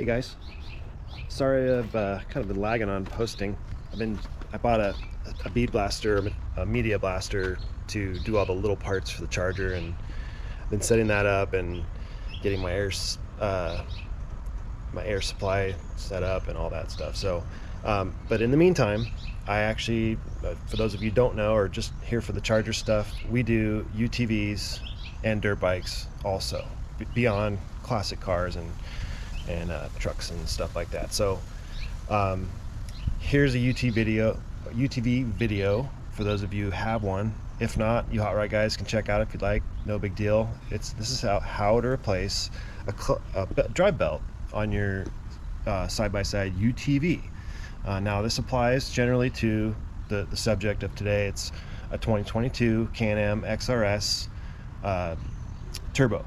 Hey guys, sorry I've kind of been lagging on posting. I bought a bead blaster, a media blaster to do all the little parts for the charger, and been setting that up and getting my air supply set up and all that stuff. So, but in the meantime, I actually, for those of you who don't know or just here for the charger stuff, we do UTVs and dirt bikes also, beyond classic cars and trucks and stuff like that. So here's a UTV video for those of you who have one. If not, you hot rod guys can check out if you'd like. No big deal. This is how to replace a drive belt on your side-by-side UTV. Now this applies generally to the subject of today. It's a 2022 Can-Am XRS turbo,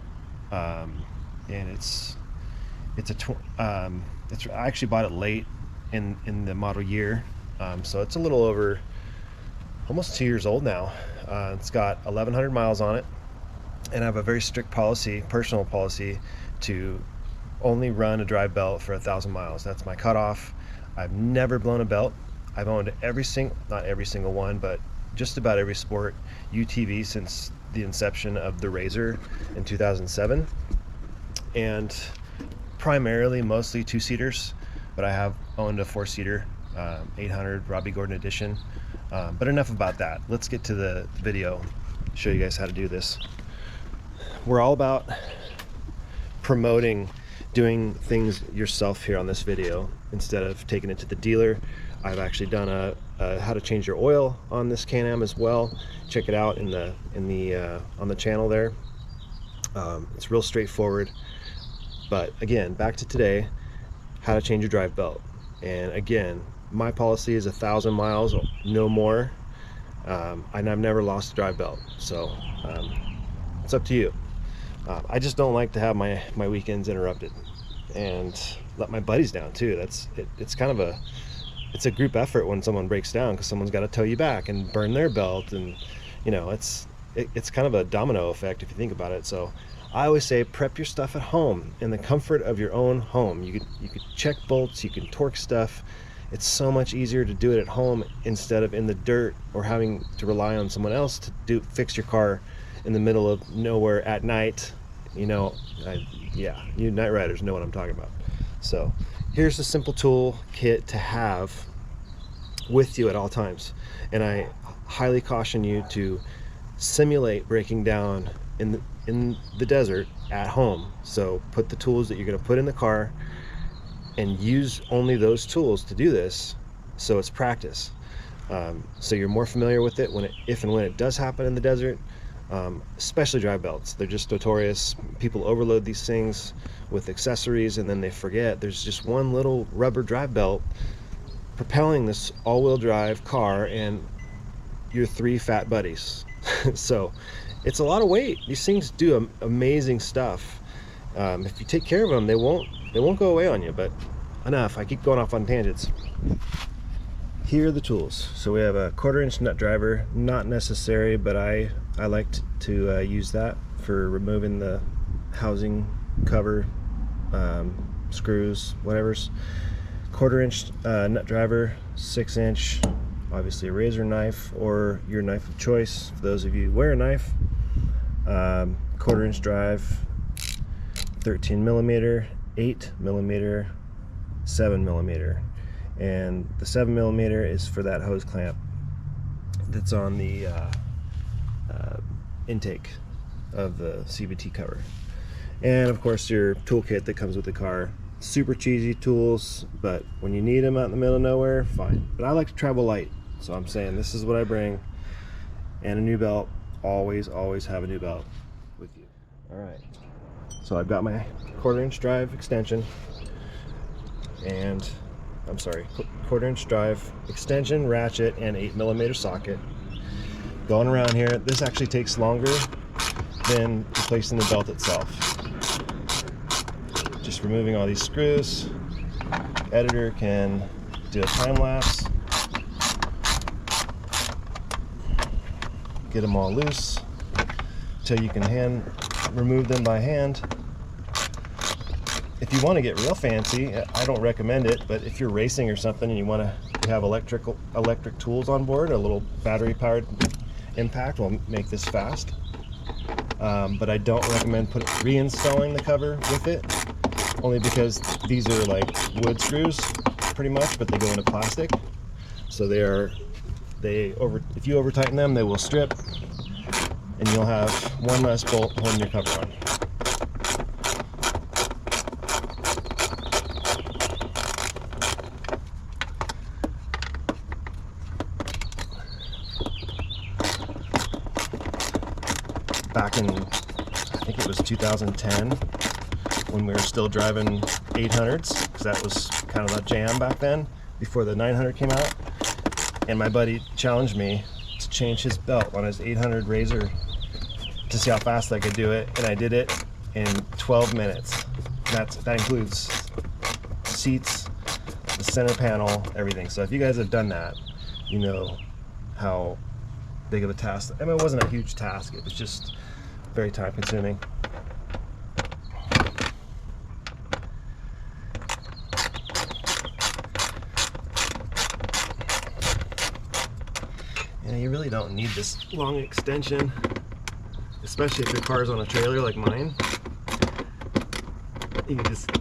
and I actually bought it late in the model year, so it's a little over almost 2 years old now. It's got 1,100 miles on it, and I have a very strict personal policy to only run a drive belt for 1,000 miles. That's my cutoff. I've never blown a belt. I've owned not every single one, but just about every sport UTV since the inception of the Razor in 2007, and primarily mostly two-seaters, but I have owned a four-seater 800 Robbie Gordon edition. But enough about that. Let's get to the video, show you guys how to do this. We're all about promoting doing things yourself here on this video instead of taking it to the dealer. I've actually done a how to change your oil on this Can-Am as well. Check it out on the channel there. It's real straightforward. But again, back to today, how to change your drive belt. And again, my policy is 1,000 miles, no more. And I've never lost a drive belt, so it's up to you. I just don't like to have my weekends interrupted and let my buddies down too. It's kind of it's a group effort when someone breaks down, because someone's got to tow you back and burn their belt, and you know, it's kind of a domino effect if you think about it. So I always say prep your stuff at home in the comfort of your own home. You could check bolts, you can torque stuff. It's so much easier to do it at home instead of in the dirt or having to rely on someone else to fix your car in the middle of nowhere at night. You know, you night riders know what I'm talking about. So here's a simple tool kit to have with you at all times, and I highly caution you to simulate breaking down in the desert at home. So put the tools that you're going to put in the car and use only those tools to do this, so it's practice. So you're more familiar with it if and when it does happen in the desert. Especially drive belts. They're just notorious. People overload these things with accessories and then they forget there's just one little rubber drive belt propelling this all-wheel drive car and your three fat buddies. So it's a lot of weight. These things do amazing stuff. If you take care of them, they won't go away on you. But enough, I keep going off on tangents. Here are the tools. So we have a 1/4-inch nut driver, not necessary, but I like to use that for removing the housing cover, screws, whatever's. 1/4-inch nut driver, 6-inch, obviously a razor knife or your knife of choice for those of you who wear a knife. 1/4-inch drive, 13mm, 8mm, 7mm. And the 7mm is for that hose clamp that's on the intake of the CVT cover. And of course your toolkit that comes with the car. Super cheesy tools, but when you need them out in the middle of nowhere, fine. But I like to travel light, so I'm saying this is what I bring. And a new belt. Always have a new belt with you. Alright, so I've got my 1/4-inch drive extension, and 1/4-inch drive extension, ratchet, and 8mm socket. Going around here, this actually takes longer than replacing the belt itself. Just removing all these screws. Editor can do a time lapse. Get them all loose until you can remove them by hand. if you want to get real fancy, I don't recommend it, but if you're racing or something and you want to have electric tools on board, a little battery powered impact will make this fast. But I don't recommend reinstalling the cover with it, only because these are like wood screws pretty much, but they go into plastic. So if you over tighten them, they will strip, and you'll have one less bolt holding your cover on. Back in, I think it was 2010, when we were still driving 800s, because that was kind of a jam back then, before the 900 came out. And my buddy challenged me to change his belt on his 800 Razor to see how fast I could do it, and I did it in 12 minutes. That includes seats, the center panel, everything. So if you guys have done that, you know how big of a task. I mean, it wasn't a huge task, it was just very time consuming. Yeah, you really don't need this long extension, especially if your car's on a trailer like mine.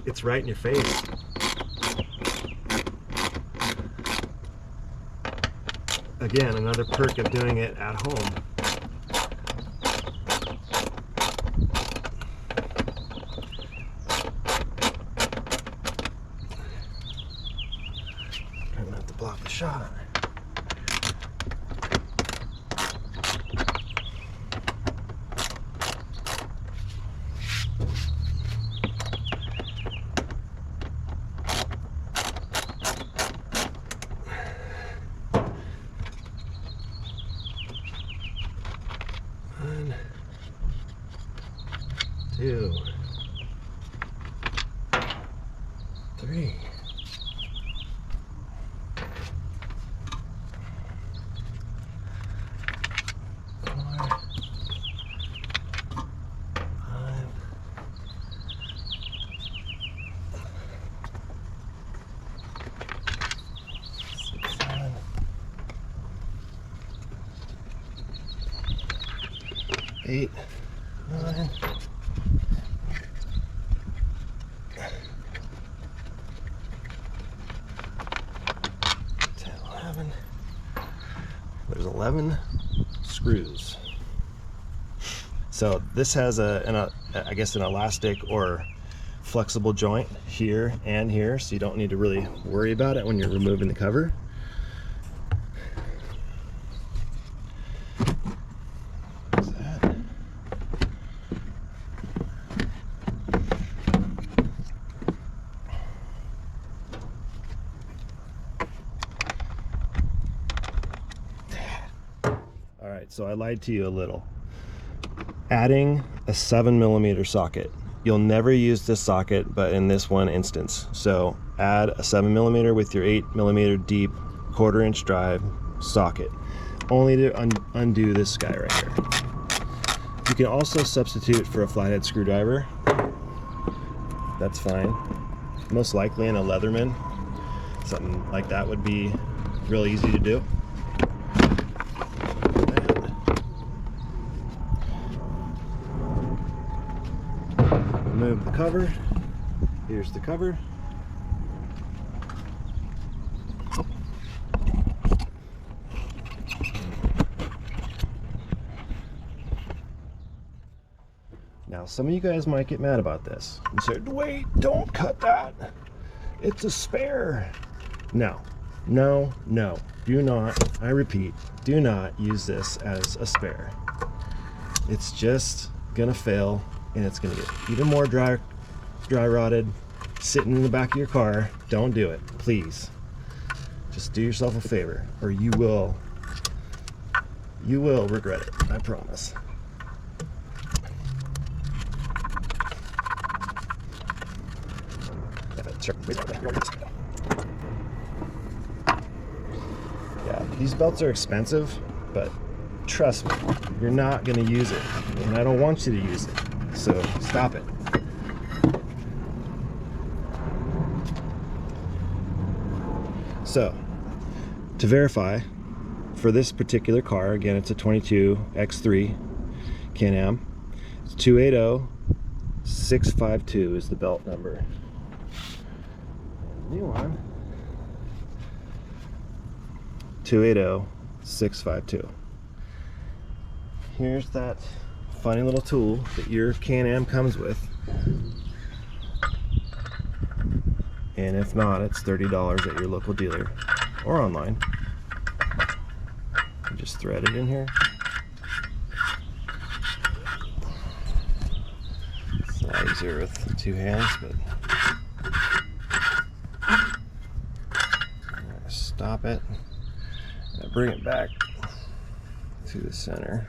It's right in your face. Again, another perk of doing it at home. I'm gonna have to block the shot on it. One, two, three. Eight, 9, 10, 11. There's 11 screws. So this has I guess an elastic or flexible joint here and here, so you don't need to really worry about it when you're removing the cover. Alright, so I lied to you a little. Adding a 7mm socket. You'll never use this socket, but in this one instance. So add a 7mm with your 8mm deep 1/4" drive socket. Only to undo this guy right here. You can also substitute for a flathead screwdriver. That's fine. Most likely in a Leatherman. Something like that would be real easy to do. Remove the cover. Here's the cover. Now, some of you guys might get mad about this and say, wait, don't cut that. It's a spare. No, no, no. Do not, I repeat, do not use this as a spare. It's just gonna fail, and it's gonna get even more dry rotted sitting in the back of your car. Don't do it, please. Just do yourself a favor, or you will regret it, I promise. Yeah, these belts are expensive, but trust me, you're not going to use it, and I don't want you to use it, so stop it. So to verify for this particular car, again, it's a 22 X3 Can-Am. It's 280652 is the belt number. New one. 280652. Here's that funny little tool that your Can-Am comes with. And if not, it's $30 at your local dealer or online. You just thread it in here. It's a lot easier with two hands, but I'm gonna stop it and bring it back to the center.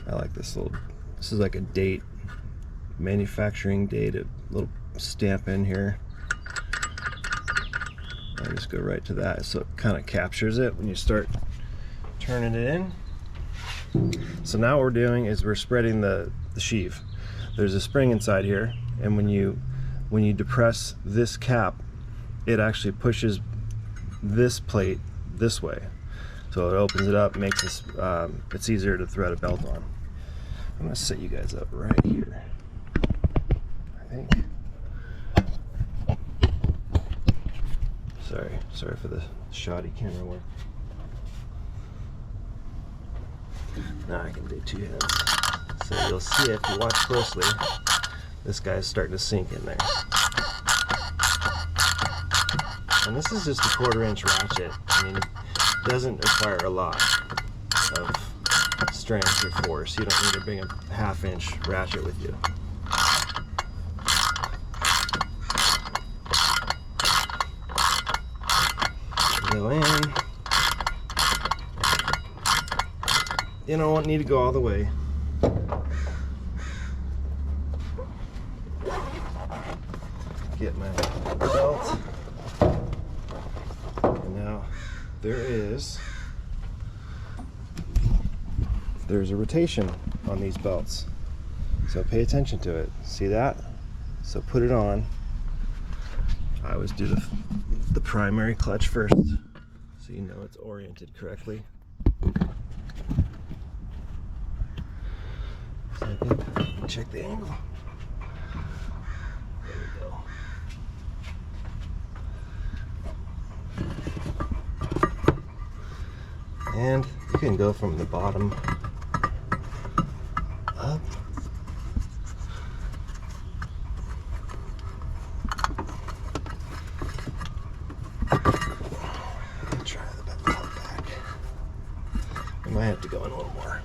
I like this little, this is like a date, manufacturing date, a little stamp in here. I just go right to that, so it kind of captures it when you start turning it in. So now what we're doing is we're spreading the sheave. There's a spring inside here, and when you depress this cap, it actually pushes this plate this way. So it opens it up, makes this, it's easier to thread a belt on. I'm gonna set you guys up right here, I think. Sorry for the shoddy camera work. Now I can do two hands. So you'll see if you watch closely, this guy's starting to sink in there. And this is just a 1/4 inch ratchet. I mean, it doesn't require a lot of strength or force. You don't need to bring a 1/2 inch ratchet with you. Go in. You don't need to go all the way. Get my belt. And now there's a rotation on these belts. So pay attention to it. See that? So put it on. I always do the primary clutch first, so you know it's oriented correctly. Second, check the angle. There we go. And you can go from the bottom up. Try the belt back. I might have to go in a little more.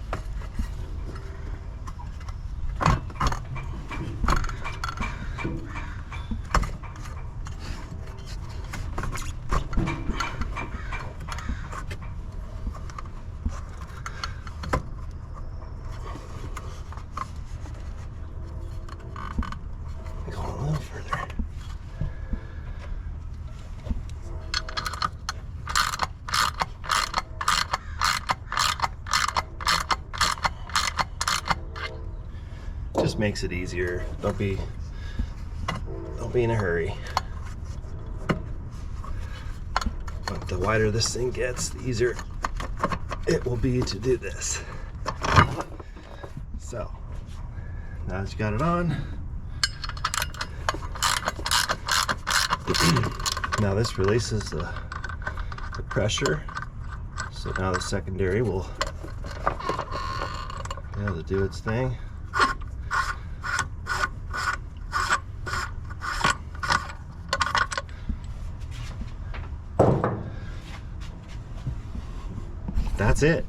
Go a little further. Just makes it easier. Don't be in a hurry. But the wider this thing gets, the easier it will be to do this. So now that you got it on, now this releases the pressure. So now the secondary will be able to do its thing. That's it,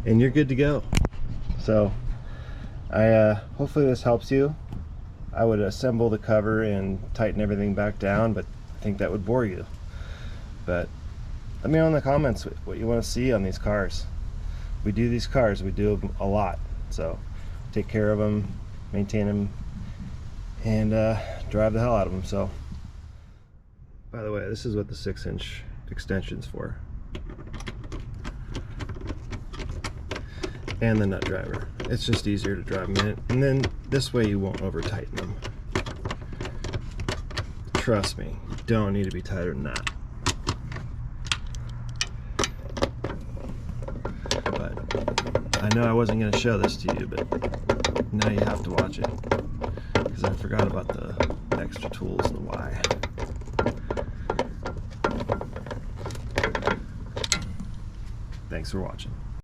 and you're good to go. So hopefully this helps you. I would assemble the cover and tighten everything back down, but I think that would bore you. But let me know in the comments what you want to see on these cars. We do these cars, we do them a lot, so take care of them, maintain them, and drive the hell out of them. So, by the way, this is what the 6-inch extension's for. And the nut driver. It's just easier to drive them in, and then this way you won't over tighten them. trust me, you don't need to be tighter than that. But I know I wasn't going to show this to you, but now you have to watch it, because I forgot about the extra tools and the why. Thanks for watching.